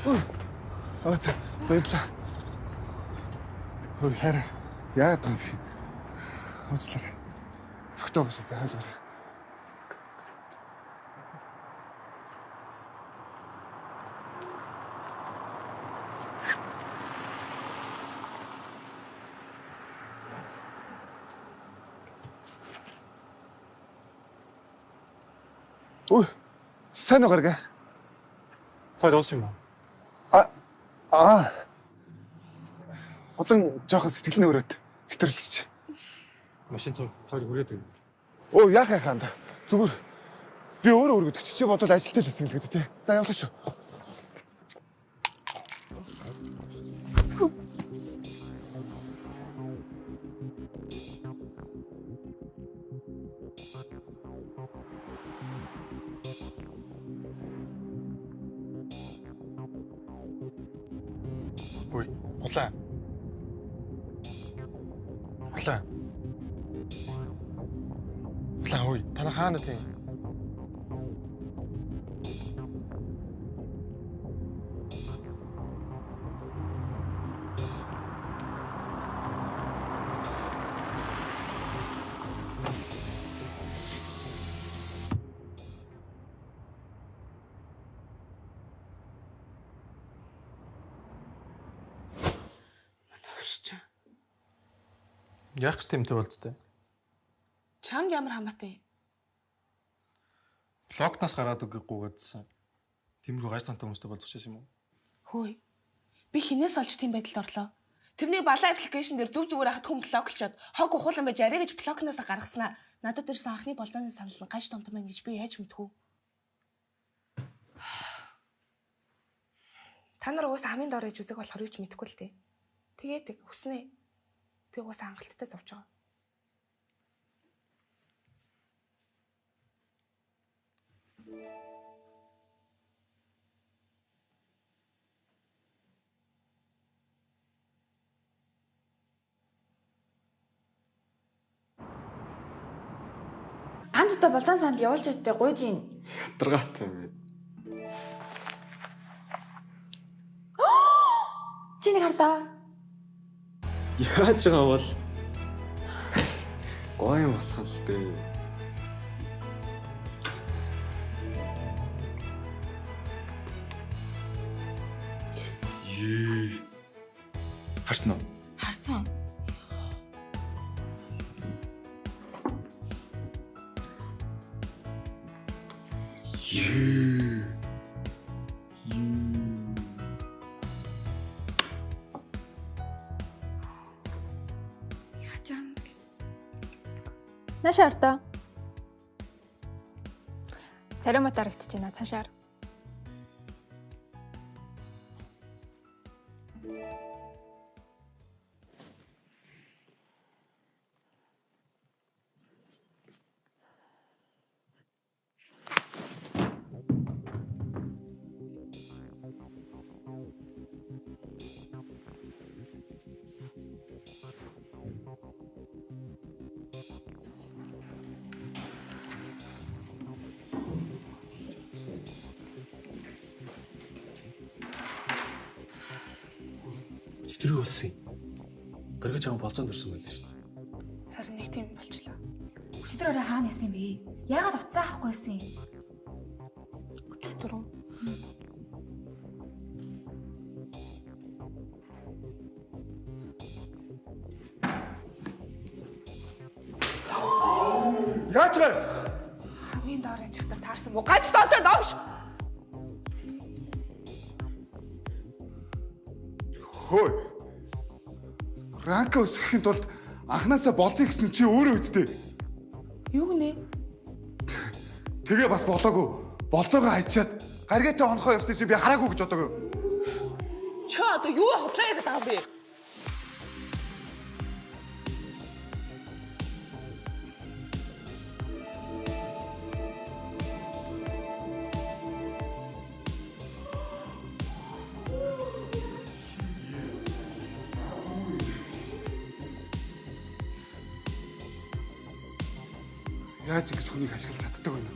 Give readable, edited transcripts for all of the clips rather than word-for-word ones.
За баярлалаа. Хөөе хараа. Яагаад юм бэ? Уучлаарай. Фотогоос заалгаарай. Ой, сайн уу гарга? Той дуус юм уу? Улан жоохон сэтгэлний өрөөд хэтрэлчих. Машин цог тойр хүрээд байна. Оо яах яхаанд. Зүгээр би өөрөө өргөдөг чи бодвол ажилтаа л хэлсэн л гэдэг тий. За явлаа шүү. Ой, улаан. Улаан. Улаан ой, танаа хаана тийм? Яах гэж тэмтэй болцтой? Чамд ямар хамаатай? Блокнаас гараад үгүй гуйгаадсан. Тэмрүү гаж тантай хүмүүстэй болцож байсан юм уу? Хөөе. Би хинээс олж тийм байдалд орлоо. Тэрний балан аппликейшн дээр зүг зүгээр хахад хүн блоклчоод хог ухуулан байж арай гэж блокноос гаргаснаа. Надад ирсэн анхны болзооны санал нь гаж тонтон байна гэж би яаж мэдхүү? Та нар угаасаа хамгийн доор иж үзэг болохоор юу ч мэдэхгүй л дээ. Тэгээд хүснэ. Би угаасаа хангалттай зовж байгаа. Анд одоо болзон санал явуулж чадтай гуйж ийн. Ядаргаатай юм. Чи нэг хардаа. Яаж байгаа бол гоё юм босхон л дээ. Харсан уу? Харсан. Наашаа ортоо. Царимут харагдаж байна цаашаар. Өчтөрөө болсон юм. Гаргаж аван болцоонд ирсэн байл шүү дээ. Харин нэг тийм болчлаа. Өчигдрөөрөө хаана исэн бэ? Яагаад уцаа авахгүйсэн юм? Өчигдөр үү? Яаж вэ? Хамгийн доор яж хата таарсан мó гаж тоотой давш. Хөөе. Ранка өсгөхийн тулд анханасаа болцсон гэсэн чи өөрөө үдтэй. Юу гинэ? Тэгээ бас болоогүй. Болцоогоо хайчаад гаргаатай онхоо явсныг чи би хараагүй гэж бодоагүй. Чи одоо юу худлаа яриад байгаа юм бэ? Яаж ингэж хүнийг ашиглаж чаддаг вэ?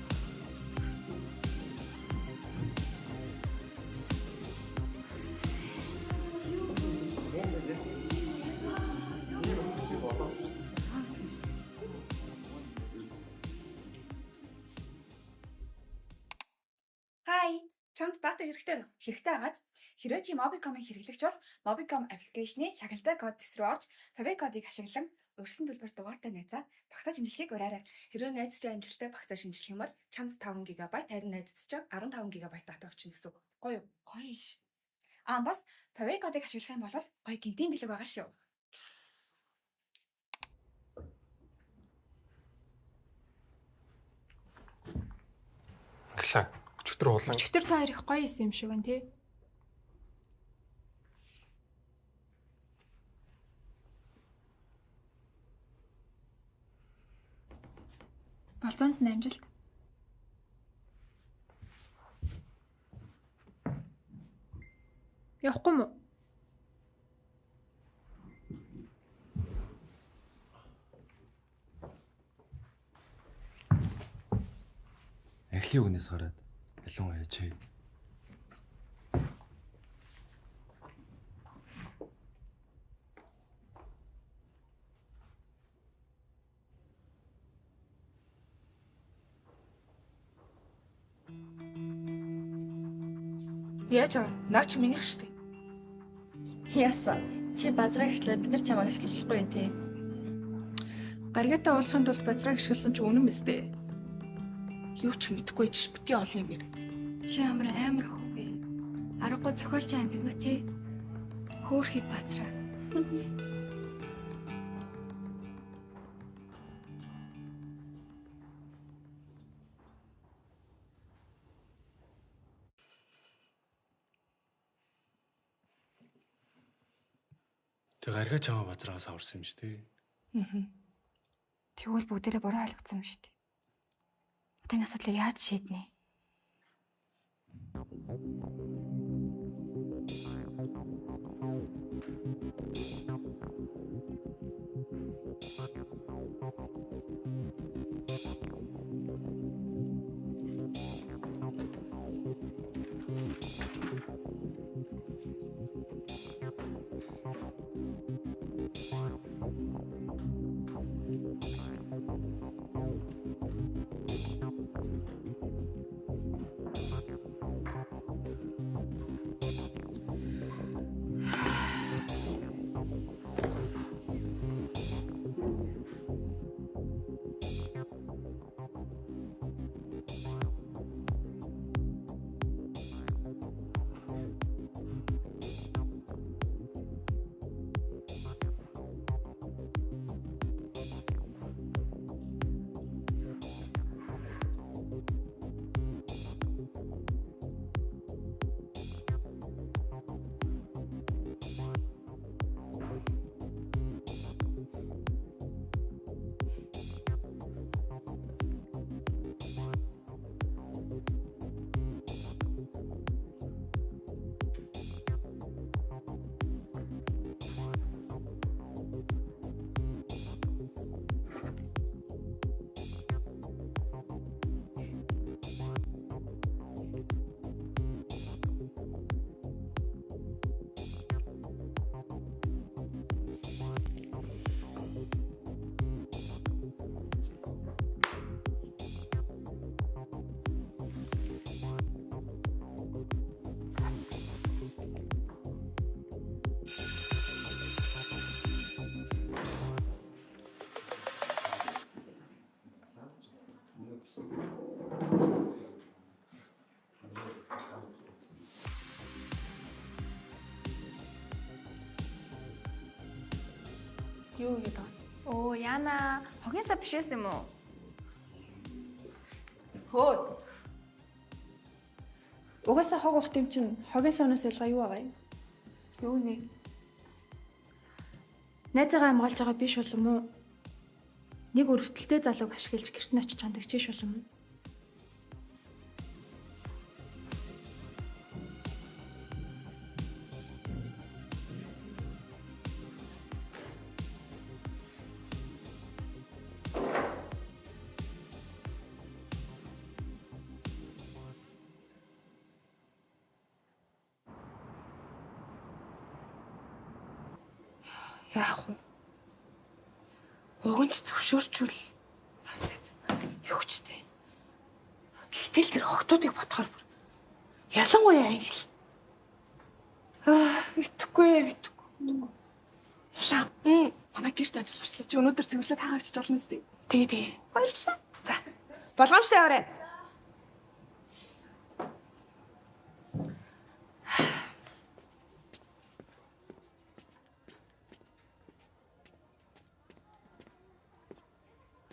Чамд дата хэрэгтэй нэ? Хэрэгтэй агааз. Хэрвээ чи Mobicom-ыг хэрэглэгч бол Mobicom аппликейшны шагналтай код зэс рүү орж Pavey кодыг ашиглан урьдсан төлбөр дугаартай найзаа багтааж шинжилгээг ураарай. Хэрвээ найз чинь амжилттай багтаа шинжилэх юм бол чамд 5 ГБ, харин найзад чинь 15 ГБ дата авчихна гэсэн үг. Гоё юу? Гоё ш. Бас Pavey кодыг ашиглах юм бол гоё гинтийн бэлэг байгаа шүү. Аглаа. Өчигдөр уулан. Өчигдөр та хоёр их гоё исэн юм шиг байна тий. Болзоонд нь амжилт. Явахгүй мó? Эхлийн үгнээс гараад ялан аяачээ. Яаж аа? Наа чи минийх штэ. Яасан. Чи базраа гიშлээ бид нар чамайг ашиглахгүй юм тий. Гаргатай уулзахын тулд базраа гიშгэлсэн чи үнэн мэт дээ. Юу ч мэдэхгүй ч бити олон юм яриад. Чи амар хөө би. Аргагүй зохиолч анги юм а тий. Хөөхий базраа. Тэг гаргаа чамаа базраагаас аварсан юм шүү дээ. Тэгвэл бүгдээрээ буруу ойлгоцсон юм шүү дээ. Одоо энэ асуудлыг яаж шийднэ? Юу гэдэг вэ? Оо яана, хогийн сав биш байсан юм уу? Хөөд. Угаасаа хог ухт юм чинь хогийн савнаас ялгаа юу байгаа юм? Юу нэ? Найзаагаа хамгаалж байгаа биш болов уу? Нэг өрөвдөлтөй залууг ашиглаж гэрт нь очиж хандагчиж болов уу? Яах вэ? Уган ч зөвшөөрчүүл. Юу ч дээ. Гэтэл тэр хогтуудыг бодохоор Ялангуяа англи. Мэдхгүй. Шаа. Манай гэрт ажил гарчлаа. Чи өнөөдөр цэвэрлээд хаагч болно зү. Тэгээ. Баярлалаа. За. Болгоомжтой яваарай.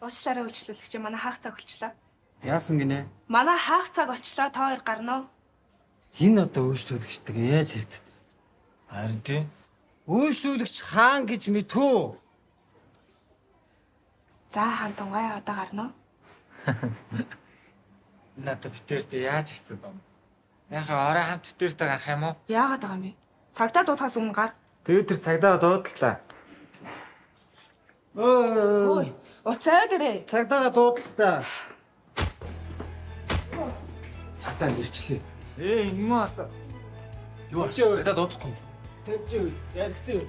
Уучлаарай үйлчлүүлэгч манай хаах цаг болчлаа. Яасан гинэ? Манай хаах цаг болчлаа. Та хоёр гарна уу? Энэ одоо үйлчлүүлэгчдэг яаж хэрцэд? Харин тий. Үйлчлүүлэгч хаан гэж мэдхүү. За хаан тунгай одоо гарна уу? Надад битэрдээ яаж хэрцэд юм? Яг орой хамт битэрдээ гарах юм уу? Яагаад байгаа юм бэ? Цагдаа дуутахаас өмнө гар. Тэгээд тэр цагдаа дуудлаа. Ой, уцаа дээрээ. Цагдаага дуудлаа. Цагдаа нэрчлээ. Энэ муу одоо. Юу ачаа цагдаа дуудахгүй. Тавьж ярилцъя.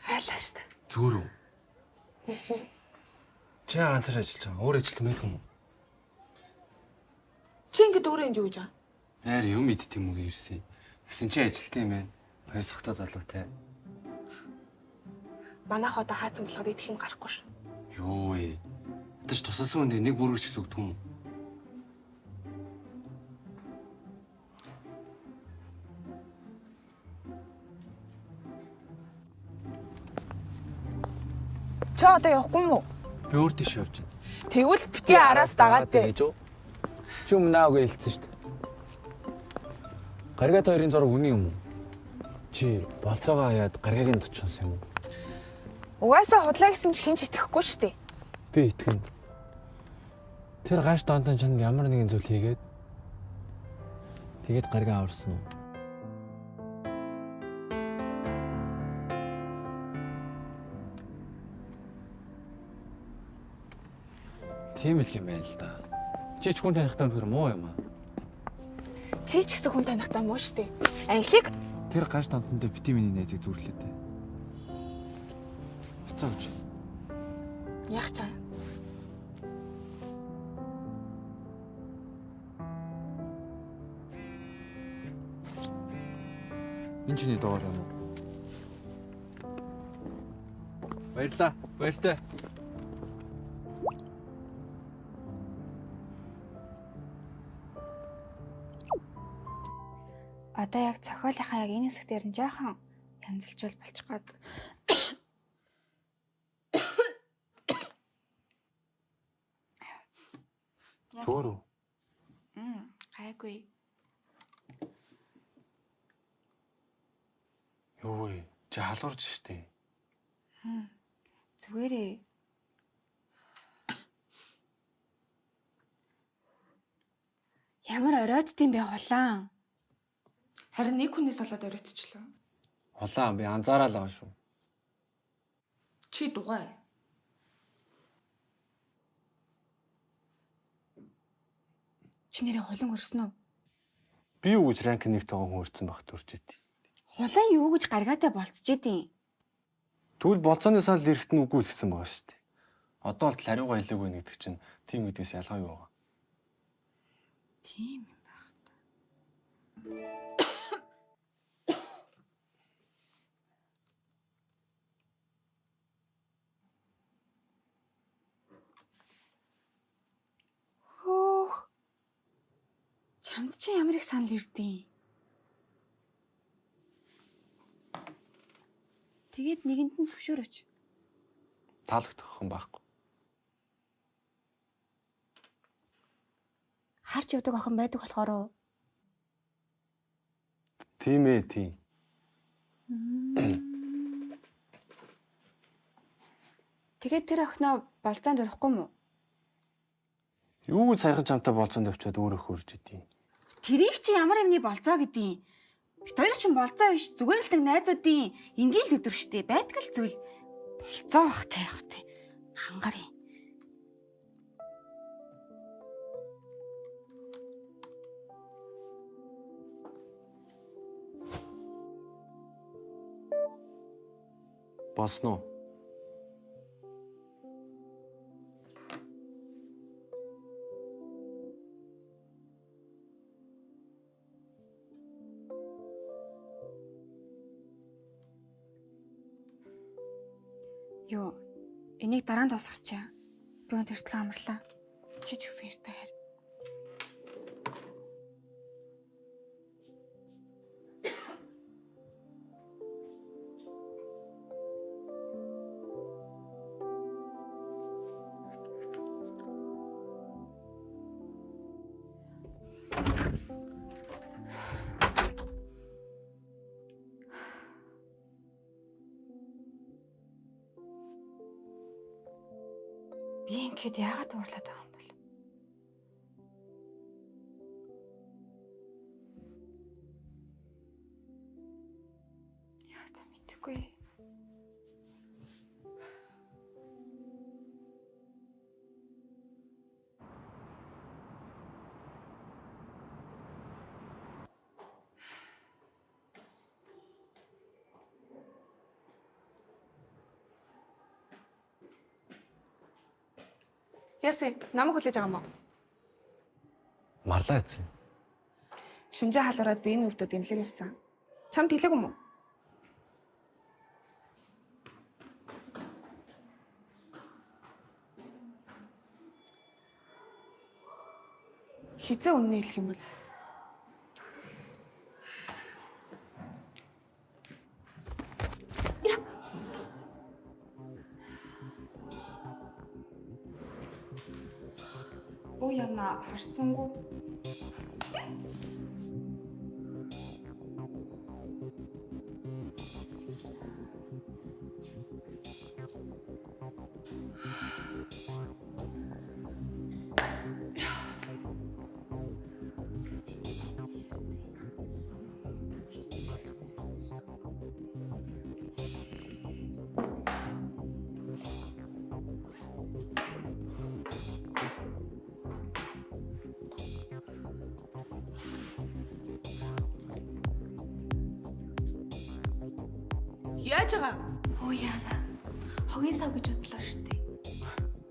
Айлаа штэ. Зүгээр үү? Чи ганцаар ажиллаж байгаа. Өөр ажилт мэдэх юм уу? Чи ингэдэг өөрөө энд юу гэж байгаа? Яар юм идэх юм уу ирсэн. Гэсэн чи ажилтсан юм байна. Хоёр согтоо залуутай. Манайх одоо хаацсан болохоор идэх юм гарахгүй ш. Юу ээ. Аташ тусалсан хүнд нэг бүргэж зүгдэх юм уу? Чи одоо явахгүй юм уу? Би өөр тийш явж байна. Тэгвэл бити араас дагаад дээ. Чи өмнө наагаа хэлсэн шүү дээ. Гаргат хоёрын зураг үний юм уу? Чи болцоогоо хаяад гаргагийн дочсон юм уу? Угаасаа худлаа гэсэн чи хин ч итгэхгүй шүү дээ. Би итгэн. Тэр гаш донтон чанд ямар нэгэн зүйл тэгээд гаргаа аварсан уу? Тийм л юм байна л да. Чи ч хүн танихтай тэр муу юм аа. Чи ч гэсэн хүн танихтай муу шүү дээ. Англиг Тэр гаш донтондоо витамины найзыг зүрлээ дээ. Буцаа гэж. яг чаа. Энэ чиний доор юм уу? Баярлаа. Баяртай. Одоо яг зохиолынхаа яг энэ хэсэг дээр нь жоохон янзалжуул болчих гад. Зүгээр үү? Гайгүй. Юу вэ? Чи халуурч штэ. Зүгээрээ. Ямар орооддсан бэ хулаан? Харин нэг хүнээс болоод оройтчлаа. Улаан би анзаараад байгаа шүү. Чи дугай. Чи нэрээ хулан өрсөн үү? Би юу гэж ранк 1-т байгаа хүн өрцөн багт үрчээд. Хулаан юу гэж гаргаатай болцчихэд юм? Тэгвэл болцооны санал ирэхэд нь үгүй л гэсэн байгаа шүү дээ. Одоо л хариугаа хэлээгүй нэгдэг чинь тийм үдээс ялгаа юу байгаа? Тийм юм байна. Хөөх. Чамд чи ямар их санал ирдээ? Тэгээд нэгэнд нь зөвшөөрөөч. Таалагдах хүн байхгүй. Харж явдаг охин байдаг болохоор уу? Тийм ээ, тийм. Тэгээд тэр охиноо болцоонд орохгүй мүү? Юу гэж саяхан чамтай болцоонд авчиад өөрөө хөрж идэв. Тэрийг чи ямар юмны болцоо гэдیں۔ Бид хоёр ч болцоо биш зүгээр л нэг найзуудын ингээл өдөр штэ байдаг л зүйл болцоо бах те. Хангарыг. Босно уу? Юу, энийг дараа нь дуусгачих. Би өнт эртхэн амарлаа. Чи ч гэсэн эртээ хайр. Би ингээд яагаад уурлаад байгаа юм бол? Яа за мэдгүй. Яси, намайг хүлээж байгаа юм уу? Марлаа эзэн. Шүнжээ халуураад би энэ өвдөд имлэг явсан. Чамд хэлээг юм уу? Хизээ үнэ хэлэх юм бол Оо яна харсангүй. Яаж байгаа? Оо яана. Хогийн сав гэж бодлоо штэ.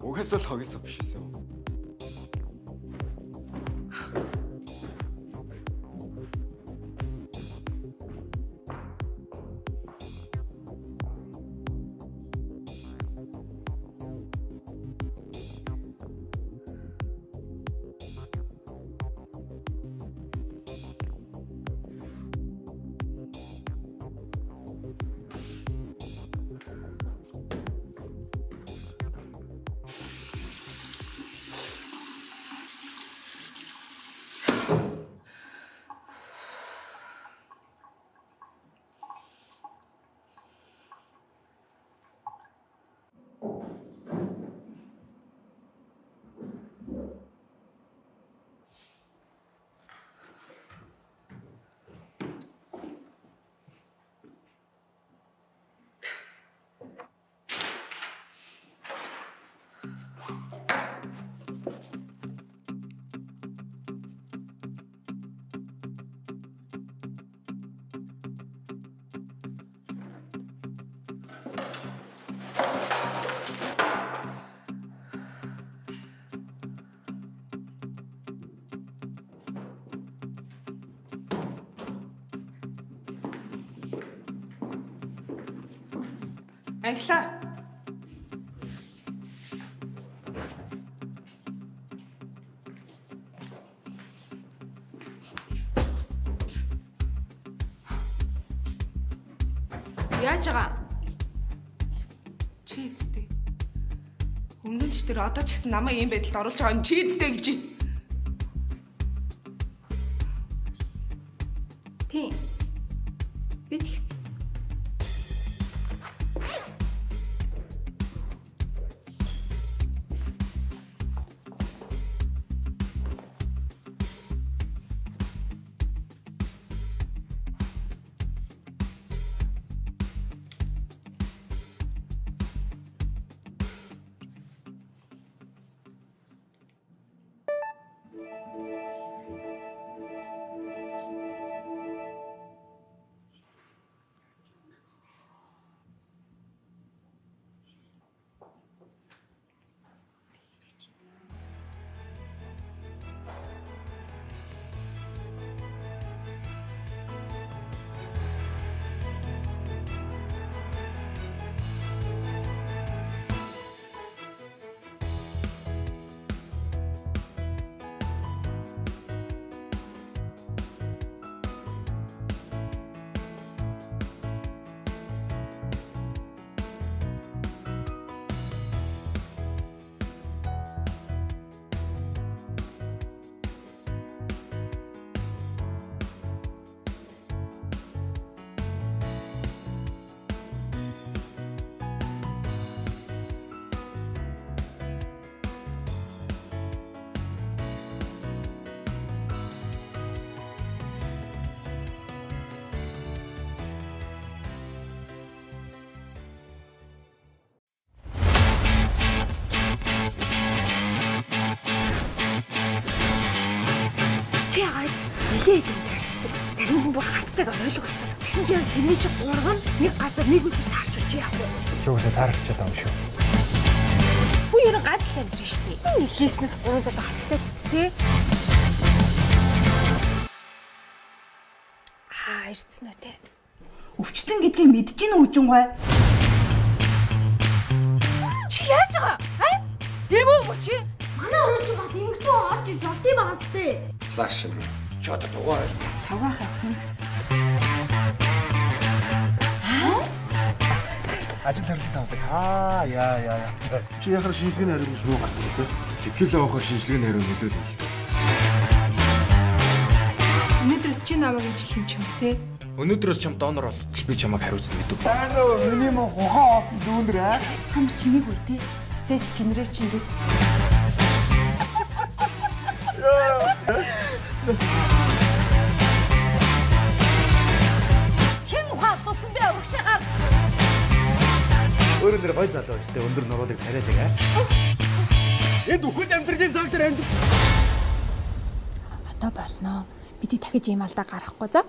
Угаасаа л хогисоо биш эсэ. Англаа. Яаж байгаа? Чи эцтэй. Өмнө нь ч тэр одоо ч гэсэн намайг ийм байдалд оруулж байгаа нь чи эцтэй гэж байна. Тийм. Би тэгсэн. бүр хаттайгаа ойлгоцсон. Тэгсэн чинь тэрний чи гурван нэг газар нэг үдэ таарч үчи яах вэ? Чи үсээ таарчаад байгаа юм шүү. Бүү ерөн гадал амьдрын штий. Энэ хийснээс гурван залуу хацтай л хэвчтэй. Ирсэн үү те. Өвчлөн гэдгийг мэдэж гин үжингой. Чи яаж байгаа? Иргүү мөч. Манай орон чи бас эмэгтэй орж ирж болдгий байгаас те. Лааш. Чод дугаар. Тавгаах явах юм гэсэн. Ажил хэрлээ тавдаг. Яа. Чи яхаар шинжилгээний хариу биш муу гардаг үү? Тэтгэл авахар шинжилгээний хариу нөлөөлөл. Өнөөдрөөс чи намайг имжлэх юм ч юм те. Өнөөдрөөс чам донор болтол би чамайг хариуцна гэдэг. Таа миний мөн хухан оосон дүүнэр аа. Хамар чи нэг үе те. Зэт генерэ чинь гээд. Хэн ухаан тусан бэ урагшаагаар. Өөрөө нэр гой залуу ихтэй өндөр нуруудыг царайдаг аа. Энд үхэл амьдргийн цаг дээр амьд. Одоо болноо. Бидний дахиж ийм алдаа гарахгүй за.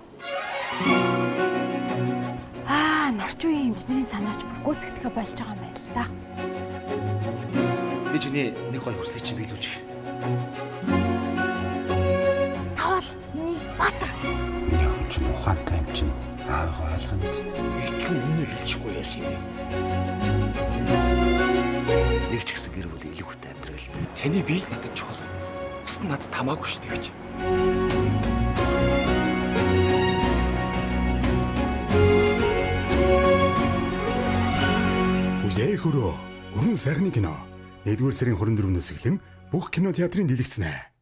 Нарч үеийн эмчнэрийн санаач бүр гүйцэтгэхэ болж байгаа юм байна л да. Би чиний нэг гой хүслийг чи биелүүлж. Тоол миний баатар. Яг ч ухаантай юм чинь аагаа ойлгоно шүү дээ. Итгэн үнэ хэлчихгүй яасан юм. Нэг ч гэсэн гэр бүл илүүхтэй амьдрал. Таны биел надад чухал. Бусд нь надад тамаагүй шүү дээ гэж. Үлээ хөрөө. Өрн сайхны кино. 1-р сарын 24-өөс эхлэн бүх кинотеатрын дэлгэцнэ.